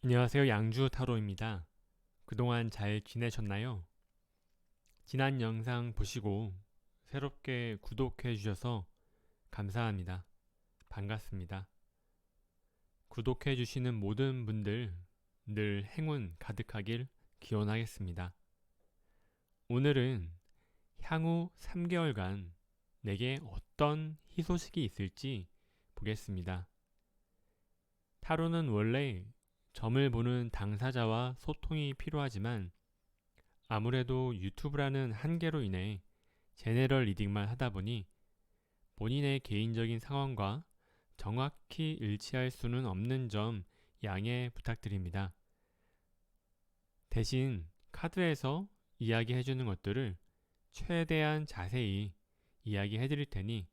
안녕하세요. 양주 타로입니다. 그동안 잘 지내셨나요? 지난 영상 보시고 새롭게 구독해 주셔서 감사합니다. 반갑습니다. 구독해 주시는 모든 분들 늘 행운 가득하길 기원하겠습니다. 오늘은 향후 3개월간 내게 어떤 희소식이 있을지 보겠습니다. 타로는 원래 점을 보는 당사자와 소통이 필요하지만 아무래도 유튜브라는 한계로 인해 제네럴 리딩만 하다 보니 본인의 개인적인 상황과 정확히 일치할 수는 없는 점 양해 부탁드립니다. 대신 카드에서 이야기해주는 것들을 최대한 자세히 이야기해 드릴 테니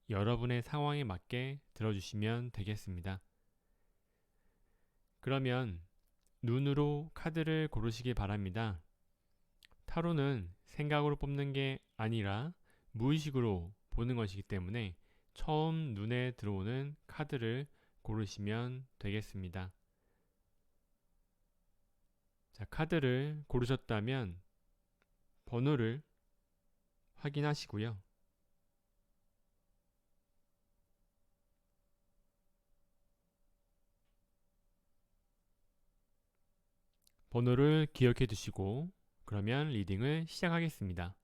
여러분의 상황에 맞게 들어주시면 되겠습니다. 그러면 눈으로 카드를 고르시기 바랍니다. 타로는 생각으로 뽑는 게 아니라 무의식으로 보는 것이기 때문에 처음 눈에 들어오는 카드를 고르시면 되겠습니다. 자, 카드를 고르셨다면 번호를 확인하시고요. 번호를 기억해 두시고 그러면 리딩을 시작하겠습니다.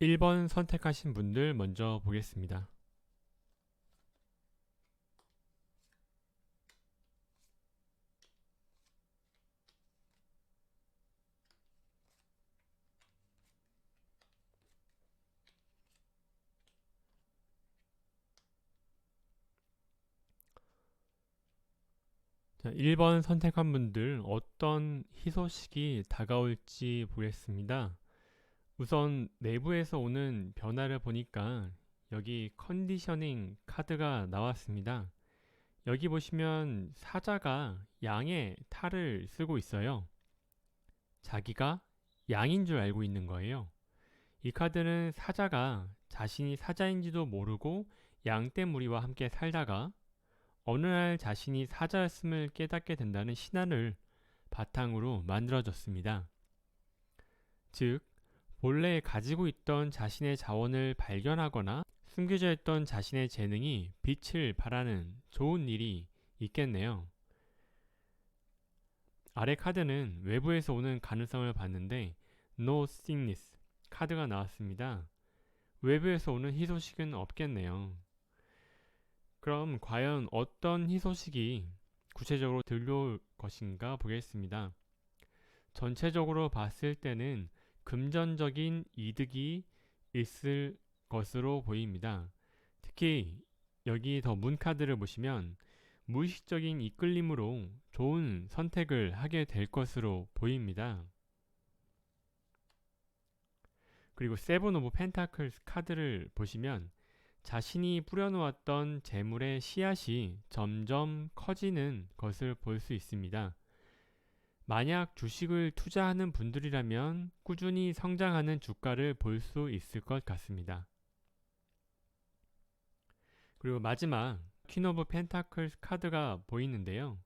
1번 선택하신 분들 먼저 보겠습니다. 자, 1번 선택한 분들 어떤 희소식이 다가올지 보겠습니다. 우선 내부에서 오는 변화를 보니까 여기 컨디셔닝 카드가 나왔습니다. 여기 보시면 사자가 양의 탈을 쓰고 있어요. 자기가 양인 줄 알고 있는 거예요. 이 카드는 사자가 자신이 사자인지도 모르고 양떼무리와 함께 살다가 어느 날 자신이 사자였음을 깨닫게 된다는 신화를 바탕으로 만들어졌습니다. 즉, 본래 가지고 있던 자신의 자원을 발견하거나 숨겨져 있던 자신의 재능이 빛을 발하는 좋은 일이 있겠네요. 아래 카드는 외부에서 오는 가능성을 봤는데 No sickness 카드가 나왔습니다. 외부에서 오는 희소식은 없겠네요. 그럼 과연 어떤 희소식이 구체적으로 들려올 것인가 보겠습니다. 전체적으로 봤을 때는 금전적인 이득이 있을 것으로 보입니다. 특히 여기 더 문 카드를 보시면 무의식적인 이끌림으로 좋은 선택을 하게 될 것으로 보입니다. 그리고 세븐 오브 펜타클스 카드를 보시면 자신이 뿌려놓았던 재물의 씨앗이 점점 커지는 것을 볼 수 있습니다. 만약 주식을 투자하는 분들이라면 꾸준히 성장하는 주가를 볼 수 있을 것 같습니다. 그리고 마지막 퀸 오브 펜타클스 카드가 보이는데요.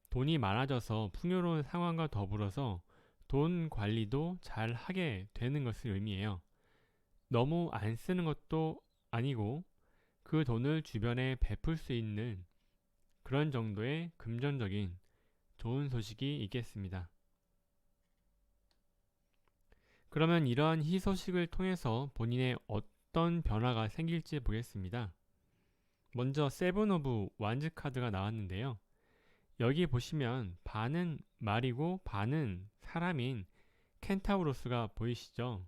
돈이 많아져서 풍요로운 상황과 더불어서 돈 관리도 잘 하게 되는 것을 의미해요. 너무 안 쓰는 것도 아니고 그 돈을 주변에 베풀 수 있는 그런 정도의 금전적인 좋은 소식이 있겠습니다. 그러면 이러한 희소식을 통해서 본인의 어떤 변화가 생길지 보겠습니다. 먼저 세븐 오브 완즈 카드가 나왔는데요. 여기 보시면 반은 말이고 반은 사람인 켄타우로스가 보이시죠?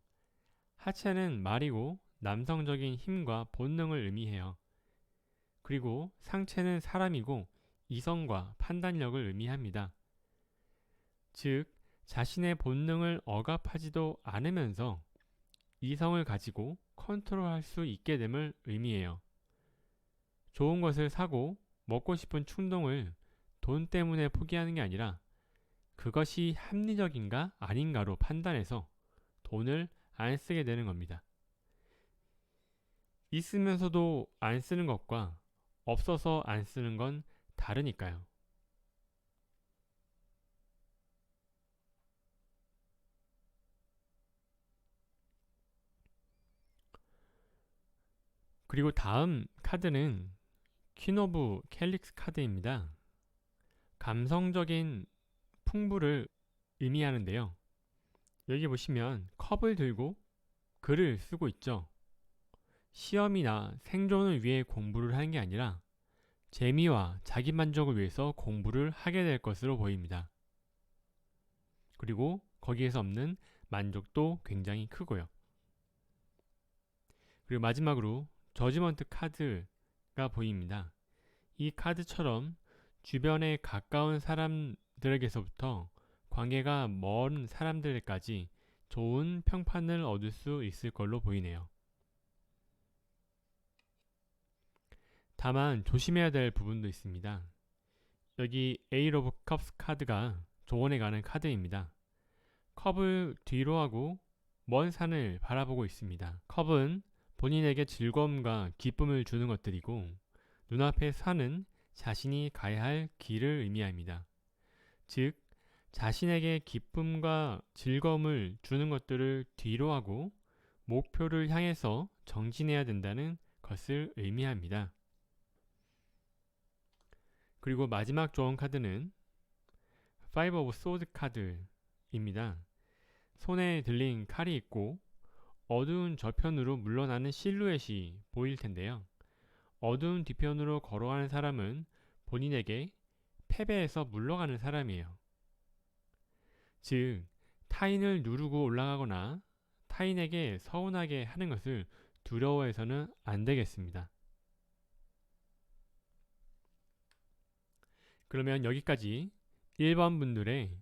하체는 말이고 남성적인 힘과 본능을 의미해요. 그리고 상체는 사람이고 이성과 판단력을 의미합니다. 즉, 자신의 본능을 억압하지도 않으면서 이성을 가지고 컨트롤할 수 있게 됨을 의미해요. 좋은 것을 사고 먹고 싶은 충동을 돈 때문에 포기하는 게 아니라 그것이 합리적인가 아닌가로 판단해서 돈을 안 쓰게 되는 겁니다. 있으면서도 안 쓰는 것과 없어서 안 쓰는 건 다르니까요. 그리고 다음 카드는 퀸 오브 캘릭스 카드입니다. 감성적인 풍부를 의미하는데요. 여기 보시면 컵을 들고 글을 쓰고 있죠. 시험이나 생존을 위해 공부를 하는 게 아니라 재미와 자기만족을 위해서 공부를 하게 될 것으로 보입니다. 그리고 거기에서 없는 만족도 굉장히 크고요. 그리고 마지막으로 저지먼트 카드가 보입니다. 이 카드처럼 주변에 가까운 사람들에게서부터 관계가 먼 사람들까지 좋은 평판을 얻을 수 있을 걸로 보이네요. 다만 조심해야 될 부분도 있습니다. 여기 에이 오브 컵스 카드가 조언에 가는 카드입니다. 컵을 뒤로 하고 먼 산을 바라보고 있습니다. 컵은 본인에게 즐거움과 기쁨을 주는 것들이고 눈앞의 산은 자신이 가야 할 길을 의미합니다. 즉, 자신에게 기쁨과 즐거움을 주는 것들을 뒤로 하고 목표를 향해서 정진해야 된다는 것을 의미합니다. 그리고 마지막 조언 카드는 Five of Swords 카드입니다. 손에 들린 칼이 있고 어두운 저편으로 물러나는 실루엣이 보일 텐데요. 어두운 뒤편으로 걸어가는 사람은 본인에게 패배해서 물러가는 사람이에요. 즉, 타인을 누르고 올라가거나 타인에게 서운하게 하는 것을 두려워해서는 안 되겠습니다. 그러면 여기까지 1번 분들의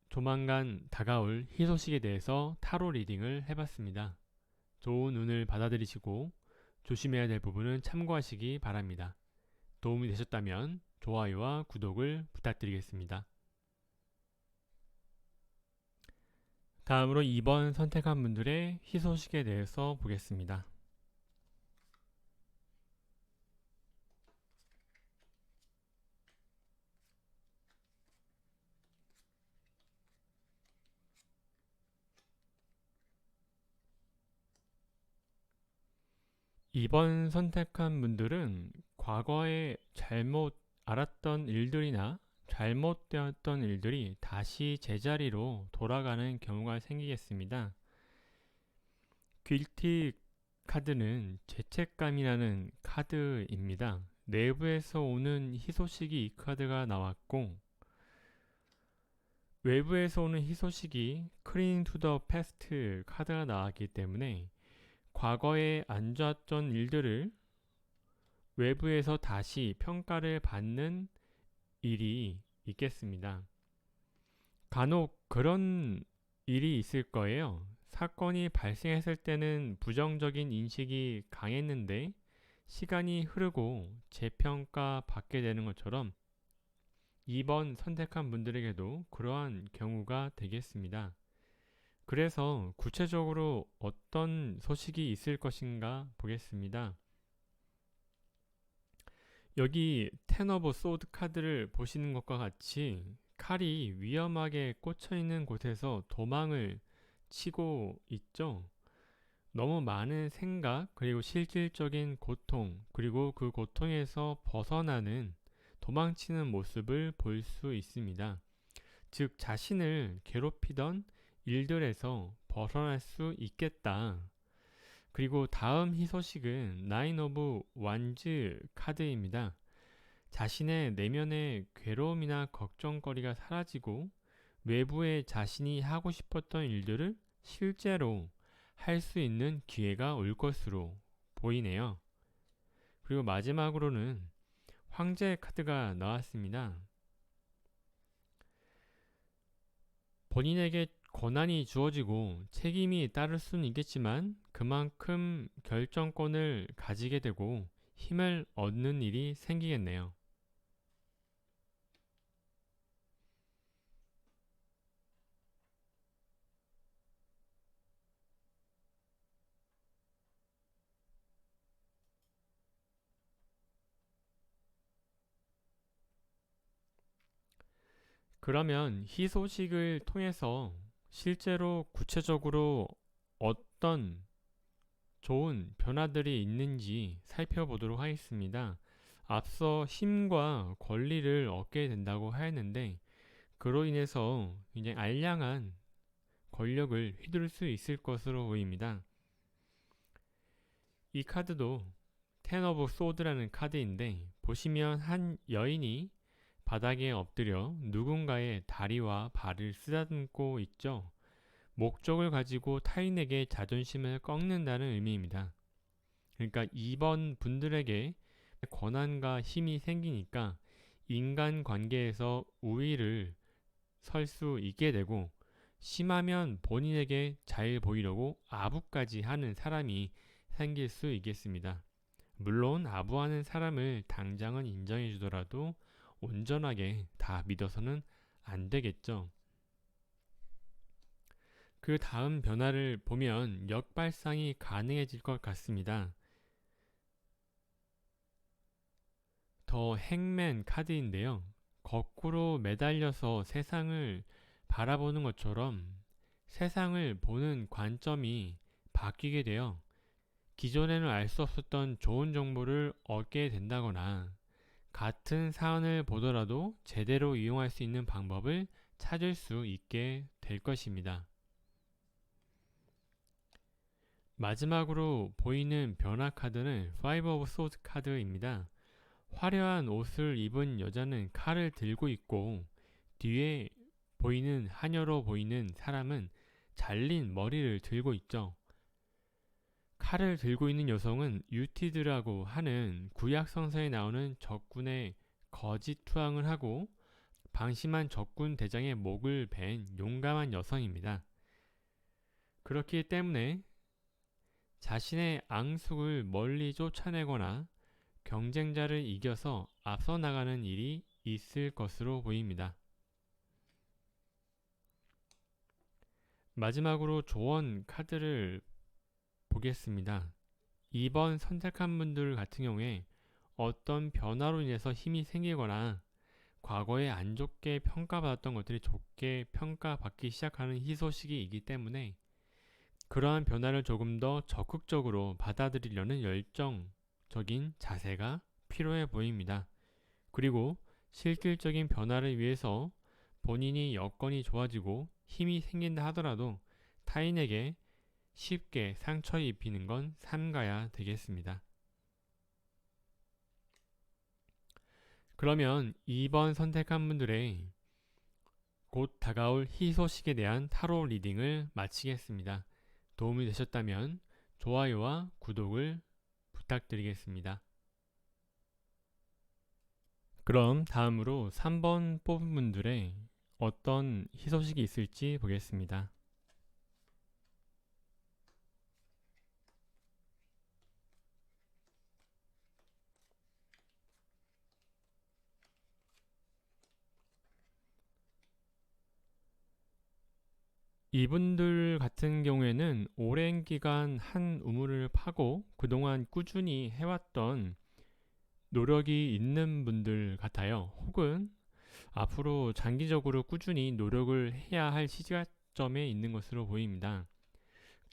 조만간 다가올 희소식에 대해서 타로 리딩을 해봤습니다. 좋은 운을 받아들이시고 조심해야 될 부분은 참고하시기 바랍니다. 도움이 되셨다면 좋아요와 구독을 부탁드리겠습니다. 다음으로 2번 선택한 분들의 희소식에 대해서 보겠습니다. 2번 선택한 분들은 과거에 잘못 알았던 일들이나 잘못되었던 일들이 다시 제자리로 돌아가는 경우가 생기겠습니다. 길티 카드는 죄책감이라는 카드입니다. 내부에서 오는 희소식이 이 카드가 나왔고 외부에서 오는 희소식이 클린 투 더 패스트 카드가 나왔기 때문에 과거에 안 좋았던 일들을 외부에서 다시 평가를 받는 일이 있겠습니다. 간혹 그런 일이 있을 거예요. 사건이 발생했을 때는 부정적인 인식이 강했는데 시간이 흐르고 재평가 받게 되는 것처럼 2번 선택한 분들에게도 그러한 경우가 되겠습니다. 그래서 구체적으로 어떤 소식이 있을 것인가 보겠습니다. 여기 텐 오브 소드 카드를 보시는 것과 같이 칼이 위험하게 꽂혀 있는 곳에서 도망을 치고 있죠. 너무 많은 생각 그리고 실질적인 고통 그리고 그 고통에서 벗어나는 도망치는 모습을 볼 수 있습니다. 즉 자신을 괴롭히던 일들에서 벗어날 수 있겠다. 그리고 다음 희소식은 나인 오브 완즈 카드입니다. 자신의 내면의 괴로움이나 걱정거리가 사라지고 외부에 자신이 하고 싶었던 일들을 실제로 할 수 있는 기회가 올 것으로 보이네요. 그리고 마지막으로는 황제 카드가 나왔습니다. 본인에게 권한이 주어지고 책임이 따를 수는 있겠지만 그만큼 결정권을 가지게 되고 힘을 얻는 일이 생기겠네요. 그러면 희소식을 통해서 실제로 구체적으로 어떤 좋은 변화들이 있는지 살펴보도록 하겠습니다. 앞서 힘과 권리를 얻게 된다고 하였는데, 그로 인해서 굉장히 알량한 권력을 휘두를 수 있을 것으로 보입니다. 이 카드도 텐 오브 소드라는 카드인데, 보시면 한 여인이 바닥에 엎드려 누군가의 다리와 발을 쓰다듬고 있죠. 목적을 가지고 타인에게 자존심을 꺾는다는 의미입니다. 그러니까 이번 분들에게 권한과 힘이 생기니까 인간관계에서 우위를 설 수 있게 되고, 심하면 본인에게 잘 보이려고 아부까지 하는 사람이 생길 수 있겠습니다. 물론 아부하는 사람을 당장은 인정해 주더라도 온전하게 다 믿어서는 안 되겠죠. 그 다음 변화를 보면 역발상이 가능해질 것 같습니다. 더 행맨 카드인데요. 거꾸로 매달려서 세상을 바라보는 것처럼 세상을 보는 관점이 바뀌게 되어 기존에는 알 수 없었던 좋은 정보를 얻게 된다거나 같은 사안을 보더라도 제대로 이용할 수 있는 방법을 찾을 수 있게 될 것입니다. 마지막으로 보이는 변화 카드는 5 of Swords 카드입니다. 화려한 옷을 입은 여자는 칼을 들고 있고, 뒤에 보이는 하녀로 보이는 사람은 잘린 머리를 들고 있죠. 칼을 들고 있는 여성은 유티드라고 하는 구약 성서에 나오는 적군의 거짓 투항을 하고 방심한 적군 대장의 목을 벤 용감한 여성입니다. 그렇기 때문에 자신의 앙숙을 멀리 쫓아내거나 경쟁자를 이겨서 앞서 나가는 일이 있을 것으로 보입니다. 마지막으로 조언 카드를 보겠습니다. 2번 선택한 분들 같은 경우에 어떤 변화로 인해서 힘이 생기거나 과거에 안 좋게 평가받았던 것들이 좋게 평가받기 시작하는 희소식이기 때문에 그러한 변화를 조금 더 적극적으로 받아들이려는 열정적인 자세가 필요해 보입니다. 그리고 실질적인 변화를 위해서 본인이 여건이 좋아지고 힘이 생긴다 하더라도 타인에게 쉽게 상처 입히는 건 삼가야 되겠습니다. 그러면 2번 선택한 분들의 곧 다가올 희소식에 대한 타로 리딩을 마치겠습니다. 도움이 되셨다면 좋아요와 구독을 부탁드리겠습니다. 그럼 다음으로 3번 뽑은 분들의 어떤 희소식이 있을지 보겠습니다. 이분들 같은 경우에는 오랜 기간 한 우물을 파고 그동안 꾸준히 해왔던 노력이 있는 분들 같아요. 혹은 앞으로 장기적으로 꾸준히 노력을 해야 할 시작점에 있는 것으로 보입니다.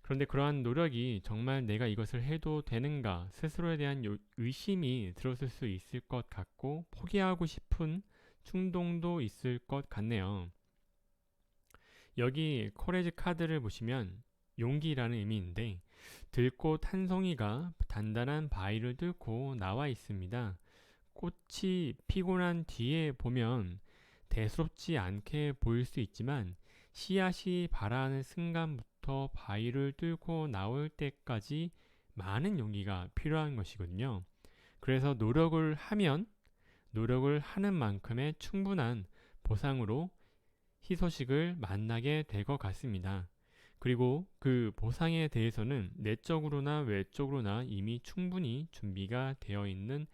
그런데 그러한 노력이 정말 내가 이것을 해도 되는가 스스로에 대한 의심이 들었을 수 있을 것 같고 포기하고 싶은 충동도 있을 것 같네요. 여기 코레지 카드를 보시면 용기라는 의미인데 들꽃 한 송이가 단단한 바위를 뚫고 나와 있습니다. 꽃이 피고 난 뒤에 보면 대수롭지 않게 보일 수 있지만 씨앗이 발아하는 순간부터 바위를 뚫고 나올 때까지 많은 용기가 필요한 것이거든요. 그래서 노력을 하면 노력을 하는 만큼의 충분한 보상으로 희소식을 만나게 될 것 같습니다. 그리고 그 보상에 대해서는 내적으로나 외적으로나 이미 충분히 준비가 되어 있는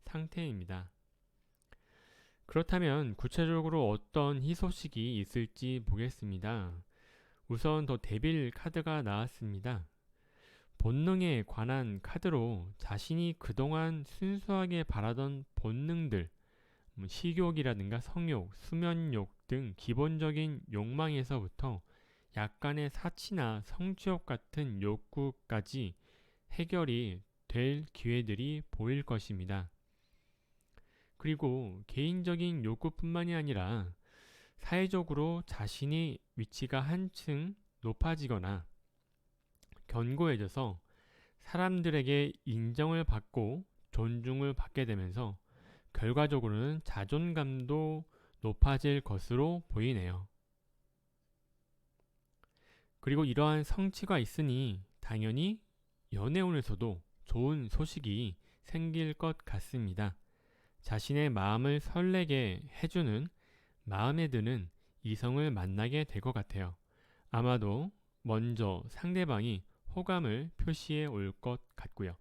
상태입니다. 그렇다면 구체적으로 어떤 희소식이 있을지 보겠습니다. 우선 더 데빌 카드가 나왔습니다. 본능에 관한 카드로 자신이 그동안 순수하게 바라던 본능들, 식욕이라든가 성욕, 수면욕 등 기본적인 욕망에서부터 약간의 사치나 성취욕 같은 욕구까지 해결이 될 기회들이 보일 것입니다. 그리고 개인적인 욕구뿐만이 아니라 사회적으로 자신의 위치가 한층 높아지거나 견고해져서 사람들에게 인정을 받고 존중을 받게 되면서 결과적으로는 자존감도 높아질 것으로 보이네요. 그리고 이러한 성취가 있으니 당연히 연애운에서도 좋은 소식이 생길 것 같습니다. 자신의 마음을 설레게 해주는 마음에 드는 이성을 만나게 될 것 같아요. 아마도 먼저 상대방이 호감을 표시해 올 것 같고요.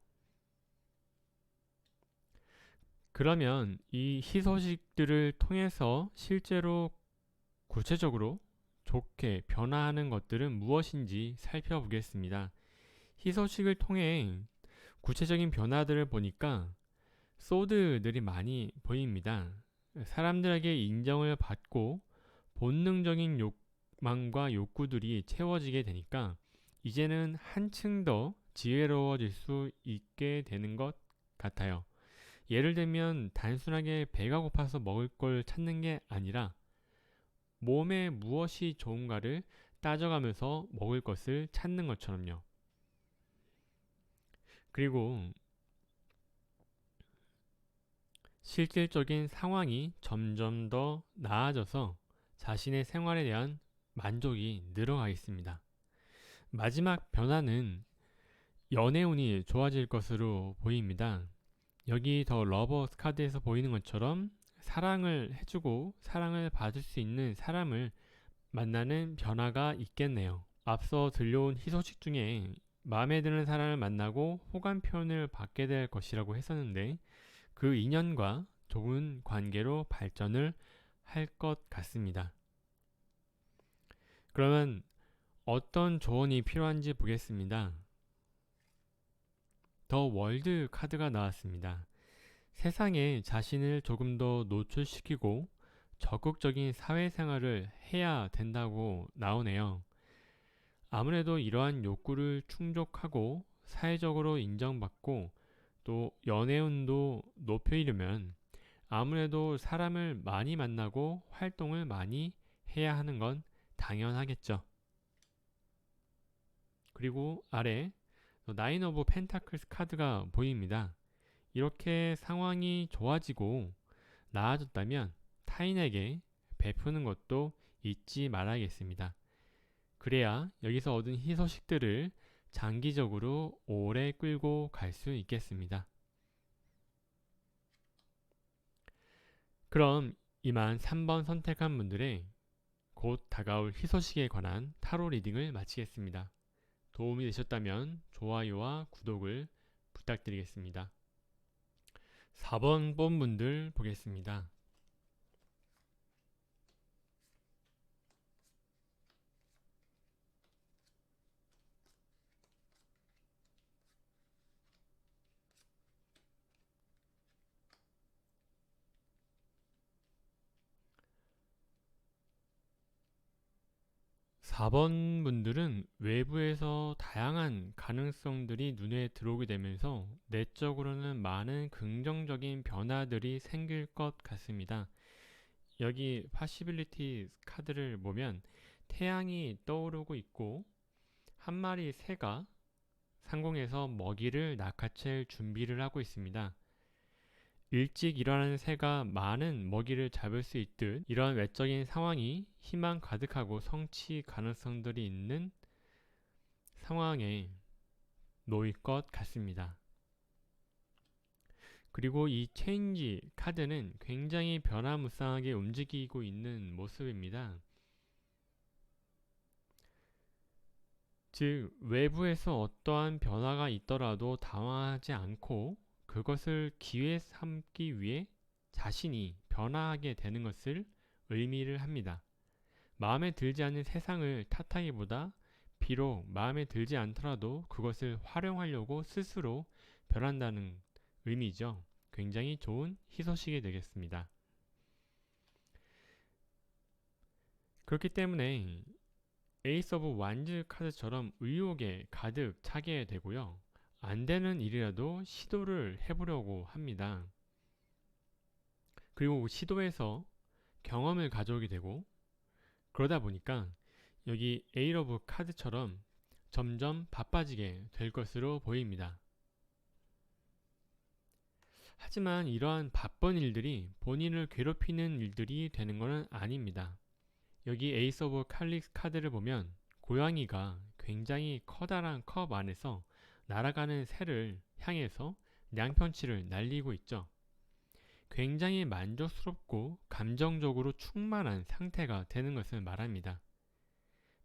그러면 이 희소식들을 통해서 실제로 구체적으로 좋게 변화하는 것들은 무엇인지 살펴보겠습니다. 희소식을 통해 구체적인 변화들을 보니까 소드들이 많이 보입니다. 사람들에게 인정을 받고 본능적인 욕망과 욕구들이 채워지게 되니까 이제는 한층 더 지혜로워질 수 있게 되는 것 같아요. 예를 들면 단순하게 배가 고파서 먹을 걸 찾는 게 아니라 몸에 무엇이 좋은가를 따져가면서 먹을 것을 찾는 것처럼요. 그리고 실질적인 상황이 점점 더 나아져서 자신의 생활에 대한 만족이 늘어가겠습니다. 마지막 변화는 연애운이 좋아질 것으로 보입니다. 여기 더 러버스 카드에서 보이는 것처럼 사랑을 해주고 사랑을 받을 수 있는 사람을 만나는 변화가 있겠네요. 앞서 들려온 희소식 중에 마음에 드는 사람을 만나고 호감 표현을 받게 될 것이라고 했었는데 그 인연과 좋은 관계로 발전을 할 것 같습니다. 그러면 어떤 조언이 필요한지 보겠습니다. 더 월드 카드가 나왔습니다. 세상에 자신을 조금 더 노출시키고 적극적인 사회생활을 해야 된다고 나오네요. 아무래도 이러한 욕구를 충족하고 사회적으로 인정받고 또 연애운도 높이려면 아무래도 사람을 많이 만나고 활동을 많이 해야 하는 건 당연하겠죠. 그리고 아래 나인 오브 펜타클스 카드가 보입니다. 이렇게 상황이 좋아지고 나아졌다면 타인에게 베푸는 것도 잊지 말아야겠습니다. 그래야 여기서 얻은 희소식들을 장기적으로 오래 끌고 갈 수 있겠습니다. 그럼 이만 3번 선택한 분들의 곧 다가올 희소식에 관한 타로 리딩을 마치겠습니다. 도움이 되셨다면 좋아요와 구독을 부탁드리겠습니다. 4번 본 분들 보겠습니다. 4번 분들은 외부에서 다양한 가능성들이 눈에 들어오게 되면서 내적으로는 많은 긍정적인 변화들이 생길 것 같습니다. 여기 파시빌리티 카드를 보면 태양이 떠오르고 있고 한 마리 새가 상공에서 먹이를 낚아챌 준비를 하고 있습니다. 일찍 일어나는 새가 많은 먹이를 잡을 수 있듯 이런 외적인 상황이 희망 가득하고 성취 가능성들이 있는 상황에 놓일 것 같습니다. 그리고 이 체인지 카드는 굉장히 변화무쌍하게 움직이고 있는 모습입니다. 즉 외부에서 어떠한 변화가 있더라도 당황하지 않고 그것을 기회 삼기 위해 자신이 변화하게 되는 것을 의미를 합니다. 마음에 들지 않는 세상을 탓하기보다 비록 마음에 들지 않더라도 그것을 활용하려고 스스로 변한다는 의미죠. 굉장히 좋은 희소식이 되겠습니다. 그렇기 때문에 에이스 오브 완즈 카드처럼 의욕에 가득 차게 되고요. 안 되는 일이라도 시도를 해보려고 합니다. 그리고 시도해서 경험을 가져오게 되고, 그러다 보니까 여기 에이스 오브 카드처럼 점점 바빠지게 될 것으로 보입니다. 하지만 이러한 바쁜 일들이 본인을 괴롭히는 일들이 되는 것은 아닙니다. 여기 에이스 오브 칼릭스 카드를 보면 고양이가 굉장히 커다란 컵 안에서 날아가는 새를 향해서 양편치를 날리고 있죠. 굉장히 만족스럽고 감정적으로 충만한 상태가 되는 것을 말합니다.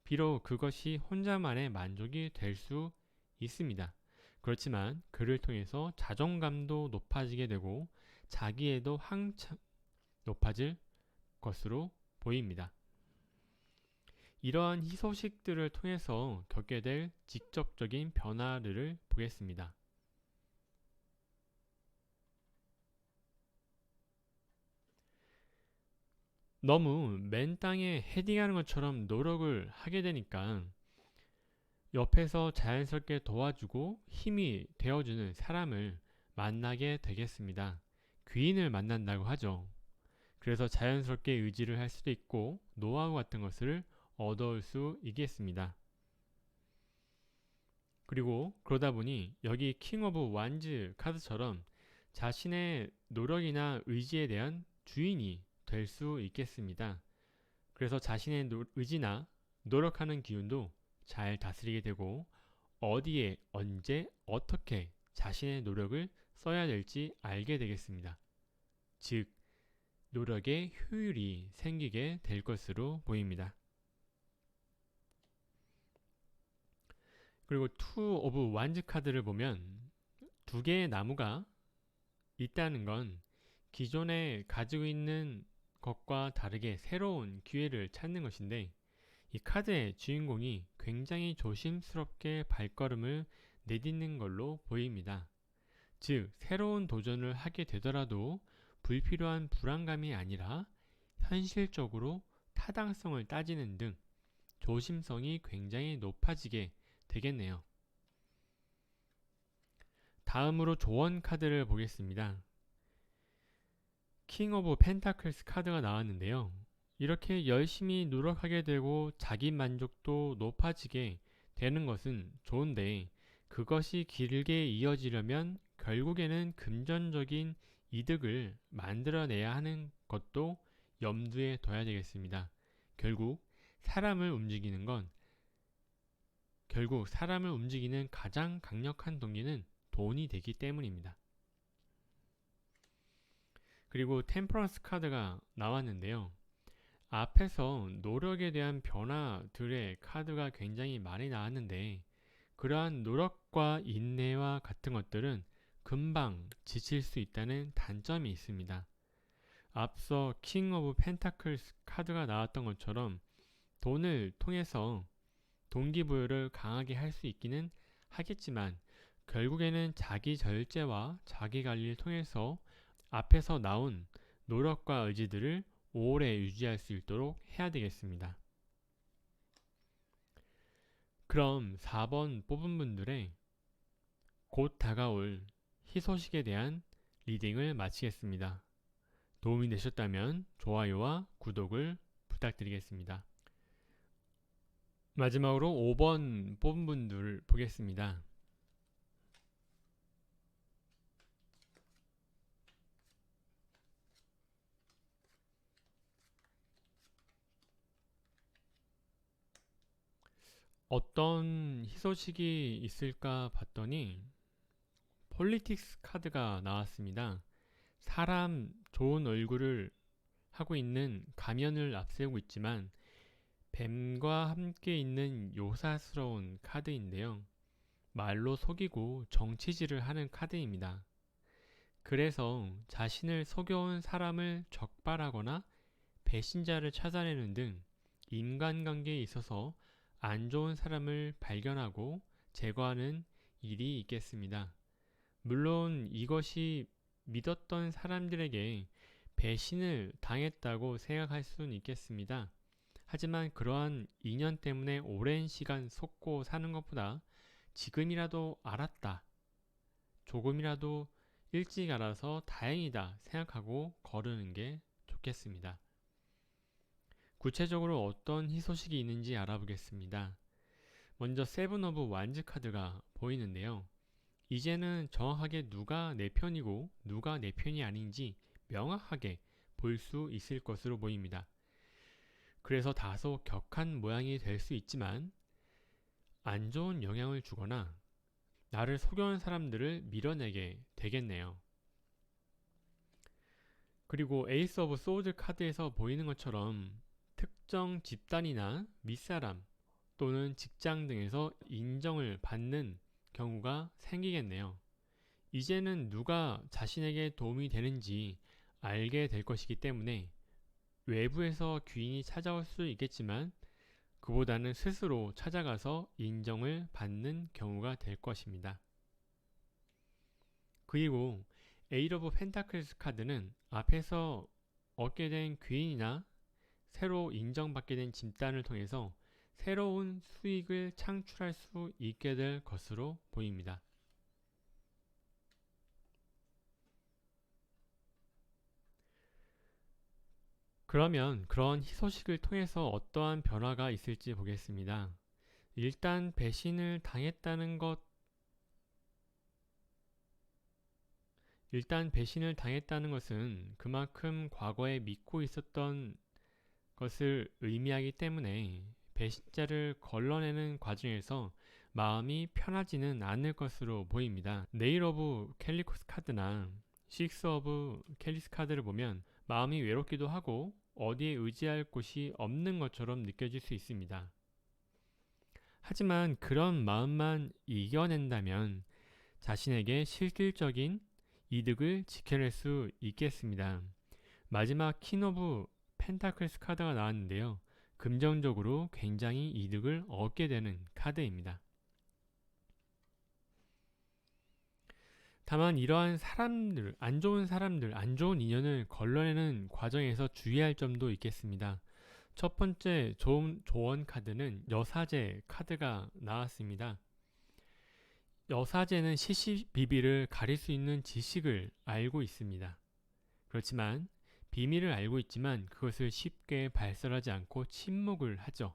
비록 그것이 혼자만의 만족이 될 수 있습니다. 그렇지만 그를 통해서 자존감도 높아지게 되고 자기애도 한참 높아질 것으로 보입니다. 이러한 희소식들을 통해서 겪게 될 직접적인 변화를 보겠습니다. 너무 맨 땅에 헤딩하는 것처럼 노력을 하게 되니까 옆에서 자연스럽게 도와주고 힘이 되어주는 사람을 만나게 되겠습니다. 귀인을 만난다고 하죠. 그래서 자연스럽게 의지를 할 수도 있고 노하우 같은 것을 얻어올 수 있겠습니다. 그리고 그러다 보니 여기 킹 오브 완즈 카드처럼 자신의 노력이나 의지에 대한 주인이 될 수 있겠습니다. 그래서 자신의 의지나 노력하는 기운도 잘 다스리게 되고 어디에 언제 어떻게 자신의 노력을 써야 될지 알게 되겠습니다. 즉 노력의 효율이 생기게 될 것으로 보입니다. 그리고 투 오브 완즈 카드를 보면 두 개의 나무가 있다는 건 기존에 가지고 있는 것과 다르게 새로운 기회를 찾는 것인데, 이 카드의 주인공이 굉장히 조심스럽게 발걸음을 내딛는 걸로 보입니다. 즉 새로운 도전을 하게 되더라도 불필요한 불안감이 아니라 현실적으로 타당성을 따지는 등 조심성이 굉장히 높아지게 되겠네요. 다음으로 조언 카드를 보겠습니다. 킹 오브 펜타클스 카드가 나왔는데요. 이렇게 열심히 노력하게 되고 자기 만족도 높아지게 되는 것은 좋은데, 그것이 길게 이어지려면 결국에는 금전적인 이득을 만들어내야 하는 것도 염두에 둬야 되겠습니다. 결국 사람을 움직이는 가장 강력한 동기는 돈이 되기 때문입니다. 그리고 템퍼런스 카드가 나왔는데요. 앞에서 노력에 대한 변화들의 카드가 굉장히 많이 나왔는데, 그러한 노력과 인내와 같은 것들은 금방 지칠 수 있다는 단점이 있습니다. 앞서 킹 오브 펜타클스 카드가 나왔던 것처럼 돈을 통해서 동기부여를 강하게 할 수 있기는 하겠지만, 결국에는 자기 절제와 자기 관리를 통해서 앞에서 나온 노력과 의지들을 오래 유지할 수 있도록 해야 되겠습니다. 그럼 4번 뽑은 분들의 곧 다가올 희소식에 대한 리딩을 마치겠습니다. 도움이 되셨다면 좋아요와 구독을 부탁드리겠습니다. 마지막으로 5번 뽑은 분들 보겠습니다. 어떤 희소식이 있을까 봤더니 폴리틱스 카드가 나왔습니다. 사람 좋은 얼굴을 하고 있는 가면을 앞세우고 있지만 뱀과 함께 있는 요사스러운 카드인데요. 말로 속이고 정치질을 하는 카드입니다. 그래서 자신을 속여온 사람을 적발하거나 배신자를 찾아내는 등 인간관계에 있어서 안 좋은 사람을 발견하고 제거하는 일이 있겠습니다. 물론 이것이 믿었던 사람들에게 배신을 당했다고 생각할 수는 있겠습니다. 하지만 그러한 인연 때문에 오랜 시간 속고 사는 것보다 지금이라도 알았다, 조금이라도 일찍 알아서 다행이다 생각하고 거르는 게 좋겠습니다. 구체적으로 어떤 희소식이 있는지 알아보겠습니다. 먼저 세븐 오브 완즈 카드가 보이는데요. 이제는 정확하게 누가 내 편이고 누가 내 편이 아닌지 명확하게 볼 수 있을 것으로 보입니다. 그래서 다소 격한 모양이 될 수 있지만 안 좋은 영향을 주거나 나를 속여온 사람들을 밀어내게 되겠네요. 그리고 에이스 오브 소드 카드에서 보이는 것처럼 특정 집단이나 윗사람 또는 직장 등에서 인정을 받는 경우가 생기겠네요. 이제는 누가 자신에게 도움이 되는지 알게 될 것이기 때문에 외부에서 귀인이 찾아올 수 있겠지만 그보다는 스스로 찾아가서 인정을 받는 경우가 될 것입니다. 그리고 에이트 오브 펜타클스 카드는 앞에서 얻게 된 귀인이나 새로 인정받게 된 집단을 통해서 새로운 수익을 창출할 수 있게 될 것으로 보입니다. 그러면 그런 희소식을 통해서 어떠한 변화가 있을지 보겠습니다. 일단 배신을 당했다는 것은 그만큼 과거에 믿고 있었던 것을 의미하기 때문에 배신자를 걸러내는 과정에서 마음이 편하지는 않을 것으로 보입니다. 네일 오브 캘리코스 카드나 식스 오브 캘리스 카드를 보면 마음이 외롭기도 하고 어디에 의지할 곳이 없는 것처럼 느껴질 수 있습니다. 하지만 그런 마음만 이겨낸다면 자신에게 실질적인 이득을 지켜낼 수 있겠습니다. 마지막 퀸 오브 펜타클스 카드가 나왔는데요. 금전적으로 굉장히 이득을 얻게 되는 카드입니다. 다만 이러한 사람들, 안 좋은 인연을 걸러내는 과정에서 주의할 점도 있겠습니다. 첫 번째 조언 카드는 여사제 카드가 나왔습니다. 여사제는 시시비비를 가릴 수 있는 지식을 알고 있습니다. 그렇지만 비밀을 알고 있지만 그것을 쉽게 발설하지 않고 침묵을 하죠.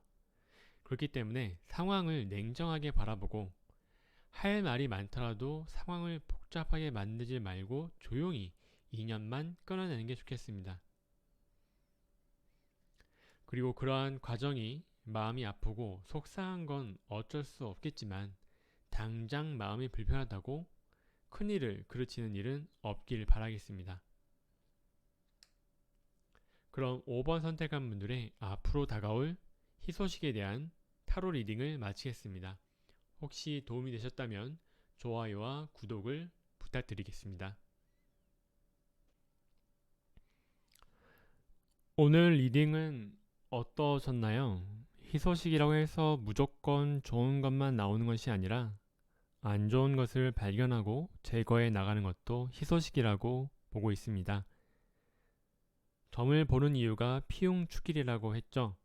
그렇기 때문에 상황을 냉정하게 바라보고 할 말이 많더라도 상황을 복잡하게 만들지 말고 조용히 인연만 끊어내는 게 좋겠습니다. 그리고 그러한 과정이 마음이 아프고 속상한 건 어쩔 수 없겠지만 당장 마음이 불편하다고 큰일을 그르치는 일은 없길 바라겠습니다. 그럼 5번 선택한 분들의 앞으로 다가올 희소식에 대한 타로 리딩을 마치겠습니다. 혹시 도움이 되셨다면 좋아요와 구독을 부탁드리겠습니다. 오늘 리딩은 어떠셨나요? 희소식이라고 해서 무조건 좋은 것만 나오는 것이 아니라 안 좋은 것을 발견하고 제거해 나가는 것도 희소식이라고 보고 있습니다. 점을 보는 이유가 피흉축일이라고 했죠.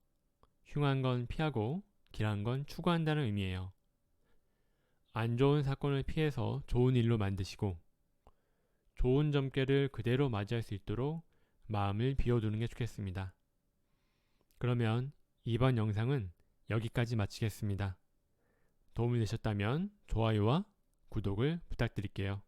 흉한 건 피하고 길한 건 추구한다는 의미예요. 안 좋은 사건을 피해서 좋은 일로 만드시고 좋은 점괘를 그대로 맞이할 수 있도록 마음을 비워두는 게 좋겠습니다. 그러면 이번 영상은 여기까지 마치겠습니다. 도움이 되셨다면 좋아요와 구독을 부탁드릴게요.